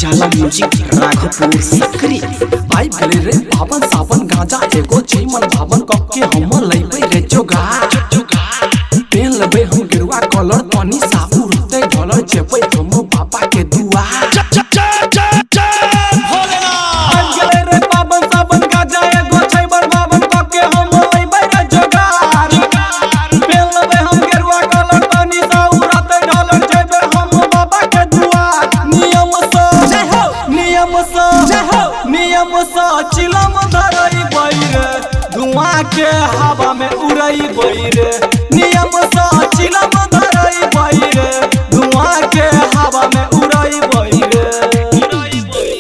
उजाला म्यूजिक राघोपुर सकरी आई भले रे पावन सावन गांजा एगो चीमन भावन कक्के हम लइबे रे जोगा पेन लेबे हम गेरुआ कलर तनी साबु रहते ढलर जेबे हम बाबा के दुआ चिलम धरई बैरे धुआं के हवा में उड़ई बैरे नियम सा चिलम धरई बैरे धुआं के हवा में उड़ई बैरे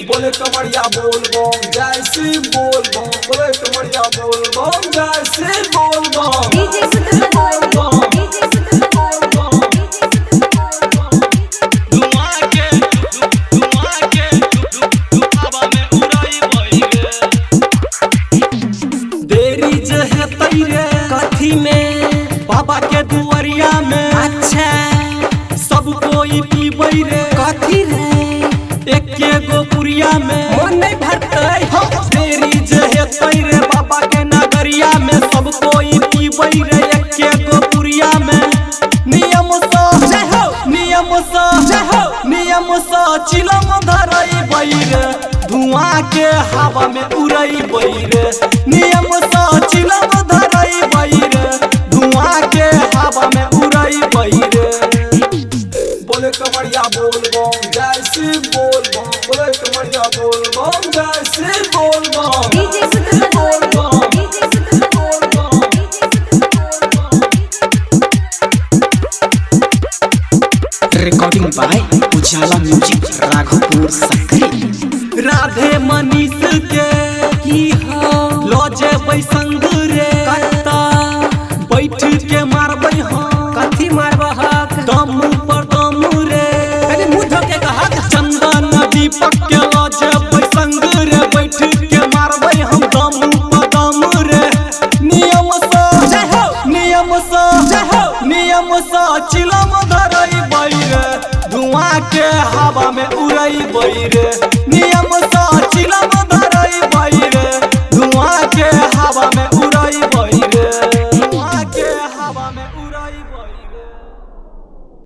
बोले कमरिया बोल बम जय श्री बोल बम बोले कमरिया बोल बम जय श्री बोल बम डीजे सुन बोल बम बाबा के दुआरिया में अच्छा सब कोई पीबै रे कथी रे एके गो पुरिया में मन नहीं भरतै तेरी जे हेतै रे बाबा के नगरिया में सब कोई पीबै रे एके गो पुरिया में नियम सा जय हो नियम सा जय हो नियम सा चिलम धरई बैरे धुआं के हवा में उड़ई बैरे नियम सा चिलम धरई बैरे धुआं के हवा में उड़ई बैरे बोले कमरिया बोल बम जय श्री बोल बम बोले कमरिया बोल बम जय श्री बोल बम डीजे सुन बोल बम डीजे सुन बोल बम रिकॉर्डिंग बाय उजाला म्यूजिक राघोपुर सकरी राधे मनीष के की हो लजे बैसंग रे कत्ता बैठ के मारबै हम कथी मारबा हक दम पर दम रे अरे मुंह धोके कहक चंदन दीपक के लजे बैसंग रे बैठ के मारबै हम दम पर दम रे नियम सा जय हो नियम सा जय हो नियम सा चिलम धरई बैरे धुआं के हवा में उड़ई बैरे नियम